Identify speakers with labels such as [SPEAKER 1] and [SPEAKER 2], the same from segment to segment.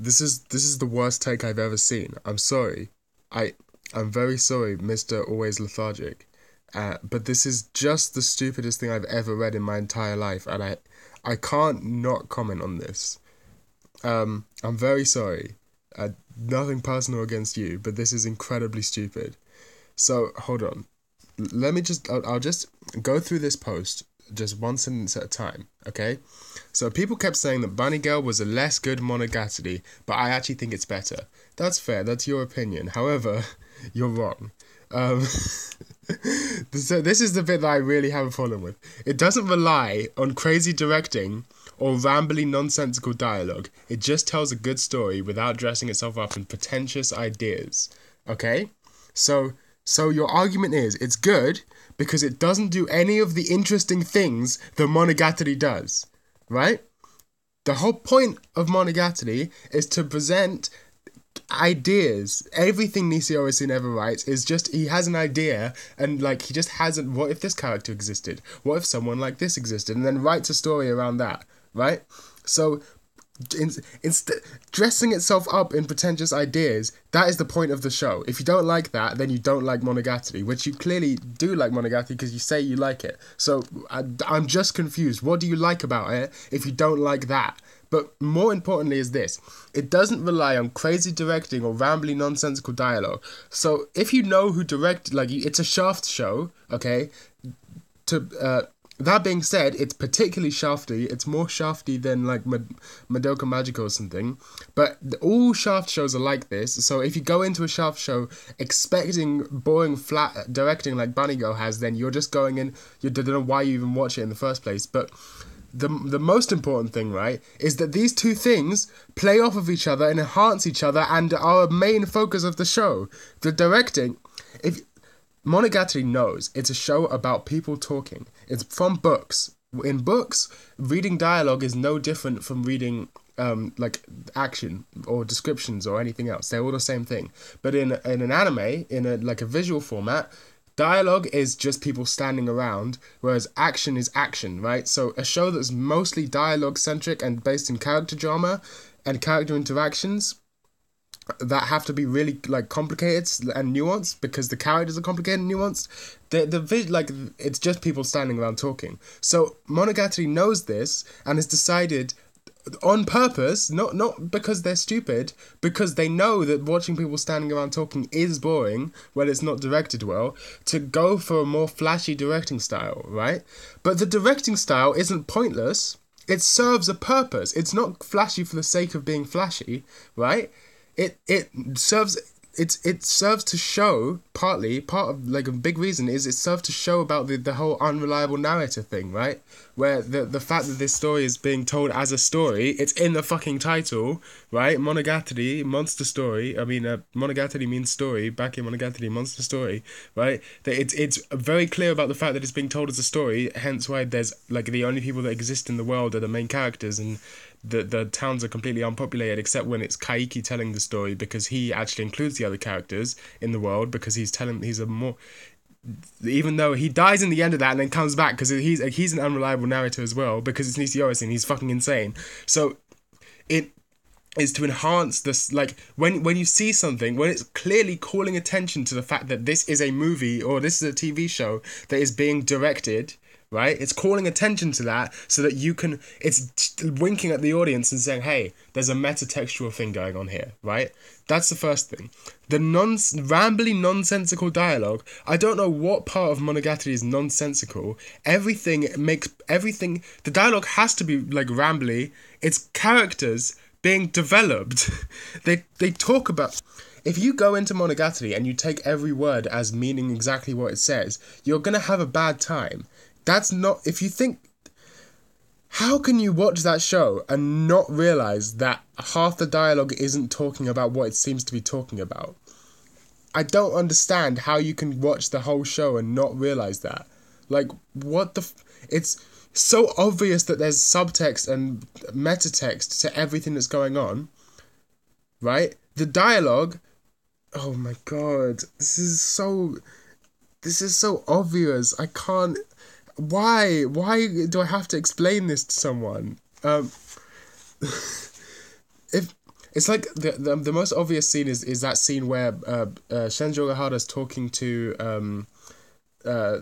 [SPEAKER 1] This is the worst take I've ever seen. I'm sorry. I I'm very sorry, Mr. Always Lethargic. But this is just the stupidest thing I've ever read in my entire life, and I can't not comment on this. I'm very sorry. Nothing personal against you, but this is incredibly stupid. So hold on. Let me just. I'll just go through this post just one sentence at a time. Okay. So people kept saying that Bunny Girl was a less good Monogatari, but I actually think it's better. That's fair. That's your opinion. However, you're wrong. Um, so this is the bit that I really have a problem with. It doesn't rely on crazy directing or rambly nonsensical dialogue. It just tells a good story without dressing itself up in pretentious ideas. Okay? So your argument is it's good because it doesn't do any of the interesting things the Monogatari does. Right? The whole point of Monogatari is to present ideas. Everything Nishio Isin ever writes is just he has an idea and like he just hasn't. What if this character existed? What if someone like this existed? And then writes a story around that, right? So instead dressing itself up in pretentious ideas, that is the point of the show. If you don't like that, then you don't like Monogatari, which you clearly do like Monogatari because you say you like it. So I'm just confused. What do you like about it if you don't like that? But more importantly is this. It doesn't rely on crazy directing or rambly nonsensical dialogue. So if you know who directed, like, it's a Shaft show, okay? That being said, it's particularly shafty. It's more shafty than, like, Madoka Magica or something. But all Shaft shows are like this. So if you go into a Shaft show expecting boring, flat directing like Bunny Girl has, then you're just going in... You don't know why you even watch it in the first place. But... The most important thing, right, is that these two things play off of each other and enhance each other and are a main focus of the show. The directing, if Monogatari knows it's a show about people talking. It's from books. In books, reading dialogue is no different from reading like action or descriptions or anything else. They're all the same thing. But in an anime, in a visual format, dialogue is just people standing around, whereas action is action, right? So a show that's mostly dialogue-centric and based in character drama and character interactions that have to be really like complicated and nuanced because the characters are complicated and nuanced. It's just people standing around talking. So Monogatari knows this and has decided on purpose, not because they're stupid, because they know that watching people standing around talking is boring when it's not directed well, to go for a more flashy directing style, right? But the directing style isn't pointless. It serves a purpose. It's not flashy for the sake of being flashy, right? It serves... It serves to show, part of, like, a big reason is it serves to show about the whole unreliable narrator thing, right? Where the fact that this story is being told as a story, it's in the fucking title, right? Monogatari, monster story. I mean, Monogatari means story, back in Monogatari, monster story, right? That it's very clear about the fact that it's being told as a story, hence why there's, like, the only people that exist in the world are the main characters, and the towns are completely unpopulated except when it's Kaiki telling the story, because he actually includes the other characters in the world, because he's a more... Even though he dies in the end of that and then comes back because he's an unreliable narrator as well, because it's Nishio and he's fucking insane. So it is to enhance this, like, when you see something, when it's clearly calling attention to the fact that this is a movie or this is a TV show that is being directed, right? It's calling attention to that so that it's winking at the audience and saying, hey, there's a metatextual thing going on here, right? That's the first thing. The rambly, nonsensical dialogue, I don't know what part of Monogatari is nonsensical. The dialogue has to be, like, rambly. It's characters being developed. They talk about... If you go into Monogatari and you take every word as meaning exactly what it says, you're going to have a bad time. That's not... If you think... How can you watch that show and not realise that half the dialogue isn't talking about what it seems to be talking about? I don't understand how you can watch the whole show and not realise that. Like, what the... It's so obvious that there's subtext and metatext to everything that's going on, right? The dialogue... Oh my god. This is so obvious. I can't... Why do I have to explain this to someone? If It's like the most obvious scene is that scene where Shenjo Gahara's talking to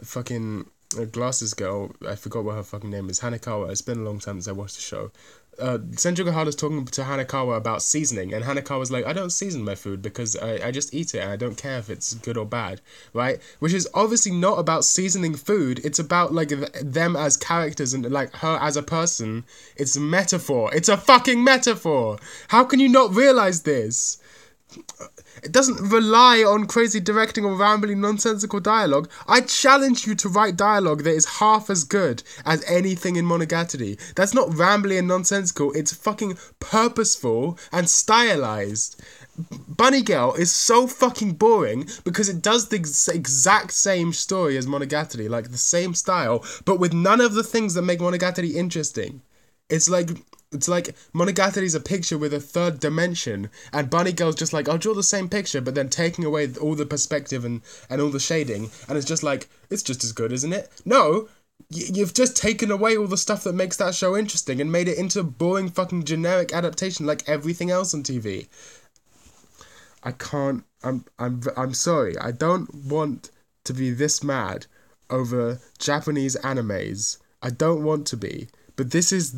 [SPEAKER 1] fucking glasses girl. I forgot what her fucking name is. Hanekawa. It's been a long time since I watched the show. Senju Gahara's talking to Hanekawa about seasoning, and Hanekawa's like, I don't season my food because I just eat it and I don't care if it's good or bad, right? Which is obviously not about seasoning food. It's about like them as characters and like her as a person. It's a metaphor. It's a fucking metaphor. How can you not realize this? It doesn't rely on crazy directing or rambling nonsensical dialogue. I challenge you to write dialogue that is half as good as anything in Monogatari. That's not rambling and nonsensical, it's fucking purposeful and stylized. Bunny Girl is so fucking boring because it does the exact same story as Monogatari, like the same style, but with none of the things that make Monogatari interesting. It's like Monogatari's a picture with a third dimension, and Bunny Girl's just like, I'll draw the same picture, but then taking away all the perspective and all the shading, and it's just like, it's just as good, isn't it? No, you've just taken away all the stuff that makes that show interesting and made it into a boring fucking generic adaptation like everything else on TV. I can't, I'm sorry, I don't want to be this mad over Japanese animes. I don't want to be, but this is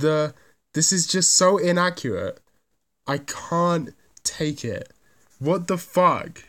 [SPEAKER 1] just so inaccurate. I can't take it. What the fuck?